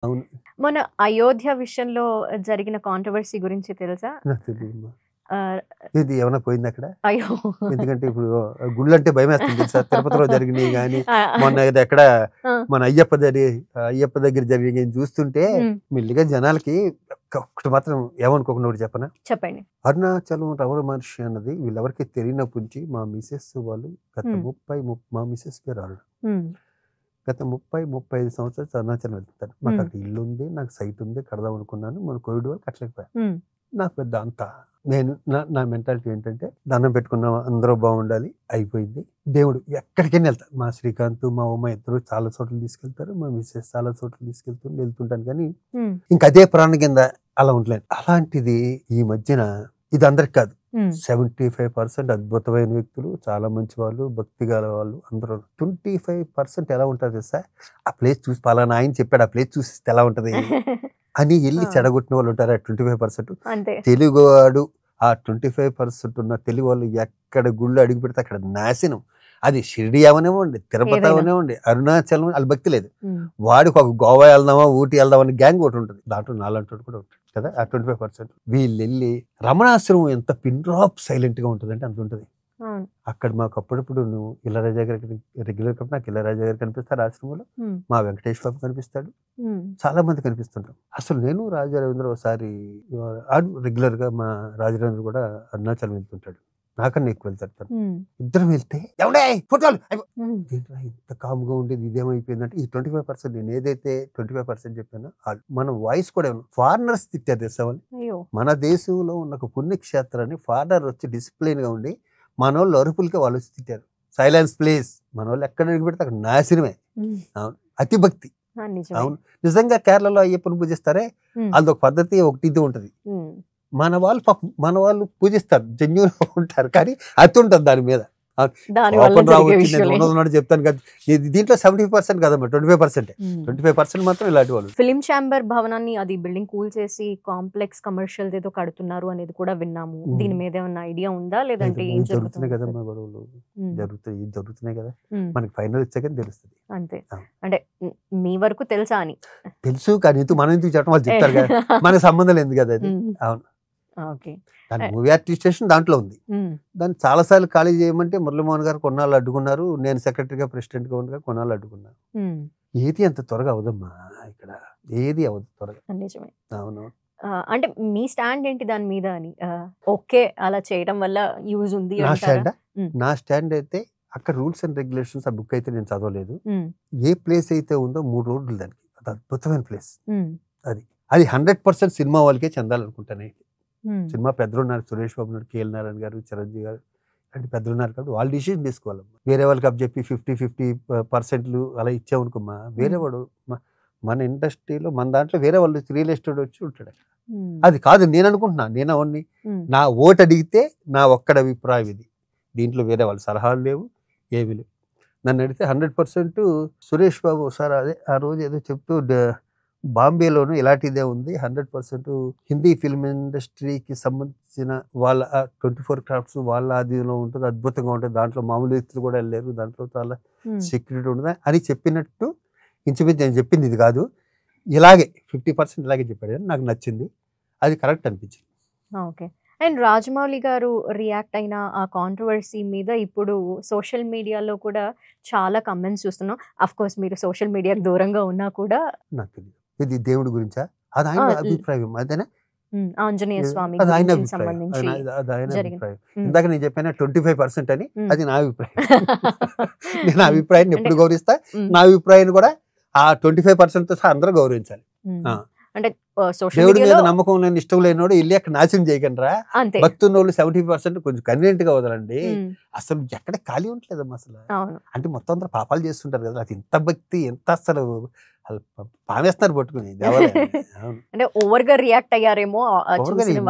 అవును. మొన్న అయోధ్య విషయంలో జరిగిన కాంట్రోవర్సీ గురించి తెలుసా? నాకు తెలీదమ్మా. ఆహ్, ఏది ఏమన్నా పోయిందక్కడ? అయ్యో! ఎందుకంటే ఇప్పుడు గుళ్ళంటే భయమేస్తుంది తెలుసా? తిరుపతిలో జరిగినయి గాని, ఆ! మొన్న ఇది ఎక్కడ ఆ! మన అయ్యప్ప దగ్గర జరిగినయి చూస్తుంటే హ్మ్. మెల్లిగా జనాలకి ఒక్కటి మాత్రం ఏమనుకోకుండా ఒకటి చెప్పనా? చెప్పండి. అరుణాచలం రమణ మహర్షి అన్నది వీళ్ళెవరికీ తెలియనప్పటి మా మిసెస్ వాళ్ళు గత హ్మ్. మా మిసెస్ పేరు అరుణ. హ్మ్. గత 35 సంవత్సరాలు అరుణాచలం వెళ్తుంటాను. మాకు హ్మ్. అక్కడ ఇల్లుంది, నాకు సైట్ ఉంది, కడదాం అనుకున్నాను. మన కోవిడ్ వల్ల కట్టలేకపోయాను. హ్మ్. నాకు పెద్ద అంత నేను నా మెంటాలిటీ ఏంటంటే దండం పెట్టుకున్నాం, అందరూ బాగుండాలి, అయిపోయింది. దేవుడు ఎక్కడికైనా వెళ్తాను. మా శ్రీకాంత్, మా ఉమ్మ ఇద్దరు చాలా చోట్ల తీసుకెళ్తారు. మా మిసెస్ చాలా చోట్ల వెళ్తుంటాను కానీ హ్మ్. ఇంక అదే ప్రాణం కింద అలా ఉండలేను. అలాంటిది ఈ మధ్యన ఇది అందరికి కాదు. హ్మ్. 75% అద్భుతమైన వ్యక్తులు, చాలా మంచి వాళ్ళు, భక్తి గల వాళ్ళు అందరూ. 25% ఎలా ఉంటారు తెలుసా? ఆ ప్లేస్ చూసి పలానా ఆయన చెప్పాడు, ఆ ప్లేస్ చూసిస్తే ఎలా ఉంటది అని ఎళ్లి ఆ! చెడగొట్టిన వాళ్ళు ఉంటారు. ఆ 25% అంతే. తెలుగువాడు ఆ 25% ఉన్న తెలుగు వాళ్ళు ఎక్కడ గుళ్ళు అడుగు పెడితే అక్కడ నాశనం. అది షిరిడి అవనివ్వండి, తిరుపతి ఏదైనా. అవనివ్వండి, అరుణాచలం ఆళ్ళ భక్తి లేదు. హ్మ్. వాడికి ఒక గోవా వెళ్దామా, ఊటీ వెళ్దామా అని గ్యాంగ్ ఒకటి ఉంటుంది. దాంట్లో నాలాంటోడు కూడా ఉంటాడు కదా! ఆ 25% వీళ్ళెళ్ళి రమణాశ్రమం ఎంత పిన్ డ్రాప్ సైలెంట్‌గా ఉంటదంటే అంత ఉంటది. అవును. అక్కడ మాకు అప్పుడప్పుడు నువ్వు ఇళయరాజా గారికి రెగ్యులర్ కాబట్టి నాకు ఇళయరాజా గారు కనిపిస్తారు ఆశ్రమంలో. హ్మ్. మా వెంకటేష్ బాబు కనిపిస్తాడు. హ్మ్. చాలా మంది కనిపిస్తుంటారు. అసలు నేను రాజా రవీంద్ర ఒకసారి రెగ్యులర్‌గా మా రాజా రవీంద్ర కూడా అరుణాచలం వెళ్తుంటాడు. నాకన్నా ఎక్కువ వెళ్తాడు తను. హ్మ్. ఇద్దరం వెళ్తే "ఏవండీ ఫోటోలు" హ్మ్. ఏంట్రా ఇంత కామ్‌గా ఉండేది ఇదేమైపోయిందంటే ఈ 25% నేను ఏదైతే 25% చెప్పానో మన వాయిస్ కూడా ఫారినర్స్ తిట్టారు తెలుసా వాళ్ళు. అయ్యో! మన దేశంలో ఉన్న ఒక పుణ్యక్షేత్రాన్ని ఫారినర్ వచ్చి డిసిప్లిన్‌గా ఉండి మనోళ్ళు అరుపులకి వాళ్ళు వచ్చి తిట్టారు. Silence please. మనోళ్ళు ఎక్కడ అడుగు పెడితే అక్కడ నాశనమే. హ్మ్. అవును. అతి భక్తి. ఆ! నిజమే. అవును. నిజంగా కేరళలో అయ్యప్పని పూజిస్తారే, హ్మ్. ఆళ్ళదొక పద్ధతి, ఒకటి ఇది ఉంటది. హ్మ్. మన వాళ్ళు పూజిస్తారు. జెన్యూన్‌గా ఉంటారు. కానీ అతి ఉంటది దాని మీద. దాని వల్ల కోపం జరిగే రావచ్చు. నేను విషయాలే. ఉన్నదున్నట్టు చెప్తాను కదా! దీంట్లో 70% కాదమ్మా 25%. హ్మ్. 25% మాత్రం ఇలాంటి వాళ్ళు. ఫిల్మ్ చాంబర్ భవనాన్ని అది బిల్డింగ్ కూల్చేసి కాంప్లెక్స్ కమర్షియల్‌దేదో కడుతున్నారు అనేది కూడా విన్నాము. హ్మ్. దీని మీద ఏమన్నా ఐడియా ఉందా? లేదంటే లేదమ్మా. ఏం ఇవి జరుగుతున్నాయి జరుగుతుంది అసలు? కదమ్మా గొడవలు. హ్మ్. జరుగుతున్నాయి కదా! హ్మ్. మనకి ఫైనల్ వచ్చాకనే తెలుస్తది. అంతే. అవును. అంటే మీ వరకు తెలుసా అని? తెలుసు కానీ మనం ఎందుకు చెప్పడం వాళ్ళు చెప్తారు కదా! మనకు సంబంధం లేదు కదా అది. హ్మ్. అవును. ఓకే. దాని ఆహ్, మూవీ అడ్మినిస్ట్రేషన్ దాంట్లో ఉంది. హ్మ్. దాన్ని చాలా సార్లు ఖాళీ చేయమంటే మురళీమోహన్ గారు కొన్నాళ్ళు అడ్డుకున్నారు. నేను సెక్రటరీగా, ప్రెసిడెంట్‌గా ఉండగా కొన్నాళ్ళు అడ్డుకున్నాను. హ్మ్. ఏది అంత త్వరగా అవ్వదమ్మా ఇక్కడ. ఏది అవ్వదు త్వరగా. నిజమే. అవును. అంటే మీ స్టాండ్ ఏంటి దాని మీద అని? ఓకే. అలా చేయడం వల్ల యూజ్ ఉంది నా అంటారా? స్టాండా? హ్మ్. నా స్టాండ్ అయితే అక్కడ రూల్స్ అండ్ రెగ్యులేషన్స్ ఆ బుక్ అయితే నేను చదవలేదు. హ్మ్. ఏ ప్లేస్ అయితే ఉందో 3 రోడ్లు దానికి. అది అద్భుతమైన ప్లేస్. హ్మ్. అది. అది 100% సినిమా వాళ్ళకే చెందాలనుకుంటాను. హ్మ్. సినిమా పెద్దలున్నారు. సురేష్ బాబు ఉన్నారు, కేఎల్ నారాయణ గారు, చిరంజీవి గారు ఇలాంటి పెద్దలున్నారు కాబట్టి వాళ్ళు డిసిషన్ తీసుకోవాలమ్మా. వేరే వాళ్ళకి అప్పజెప్పి 50% అలా ఇచ్చామనుకోమ్మా వేరే హ్మ్. వాడు మన ఇండస్ట్రీలో మన దాంట్లో వేరే వాళ్ళు రియల్ ఎస్టేట్ వచ్చి ఉంటాడు. హ్మ్. అది కాదు నేను అనుకుంటున్నా. నేను అవన్నీ హ్మ్. నా ఓటు అడిగితే నా ఒక్కడి అభిప్రాయం ఇది. దీంట్లో వేరే వాళ్ళ సలహాలు లేవు, ఏమి లేవు. నన్ను అడిగితే 100% సురేష్ బాబు ఒకసారి అదే ఆ రోజు ఏదో చెప్తూ బాంబేలోను ఇలాంటిదే ఉంది. 100% హిందీ ఫిల్మ్ ఇండస్ట్రీకి సంబంధించిన వాళ్ళ 24 క్రాఫ్ట్స్ వాళ్ళ ఆధీనంలో ఉంటది. అద్భుతంగా ఉంటది. దాంట్లో మామూలు వ్యక్తులు కూడా ఎళ్ళలేరు. దాంట్లో చాలా హ్మ్. సెక్యూరిటీ ఉంటది అని చెప్పినట్టు ఇంచుమించు నేను చెప్పింది ఇది కాదు. ఇలాగే 50% ఇలాగే చెప్పాడు. నాకు నచ్చింది. అది కరెక్ట్ అనిపించింది. ఓకే. అండ్ రాజమౌళి గారు రియాక్ట్ అయిన ఆ కాంట్రోవర్సీ మీద ఇప్పుడు సోషల్ మీడియాలో కూడా చాలా కామెంట్స్ చూస్తున్నాం. ఆఫ్‌కోర్స్ మీరు సోషల్ మీడియాకి దూరంగా ఉన్నా కూడా నాకు తెలీదు. ఇది దేవుడి గురించా? అది ఆ! ఆయన అభిప్రాయం. అదేనా? ఆంజనేయ స్వామి అది ఆయన గురించి అభిప్రాయం. సంబంధించి అది ఆయన జరిగిన అభిప్రాయం. హ్మ్. ఇందాక నేను చెప్పానా 25% అని హ్మ్. అది నా అభిప్రాయం. నేను ఆ హ్మ్. అభిప్రాయాన్ని అంటే ఎప్పుడు గౌరవిస్తా. హ్మ్. నా అభిప్రాయాన్ని కూడా ఆ 25%తో సహా అందరూ గౌరవించాలి. హ్మ్. ఆ! అంటే సోషల్ దేవుడి మీద మీడియాలో నమ్మకం లేని, ఇష్టం లేనోడు ఎళ్లి అక్కడ నాశనం చేయకండిరా. అంతే. భక్తి ఉన్నోళ్ళు 70% కొంచెం కన్వీనియంట్‌గా వదలండి. హ్మ్. అసలు ఎక్కడ ఖాళీ ఉండట్లేదమ్మా అసల. అవును. అంటే మొత్తం అందరూ పాపాలు చేస్తుంటారు కదా! అది ఇంత భక్తి ఎంత అసలు ఆళ్ళు పామేస్తున్నారు పట్టుకొని దేవాలయాన్ని. అవును. అంటే ఓవర్‌గా రియాక్ట్ అయ్యారేమో ఓవర్‌గా చూసిన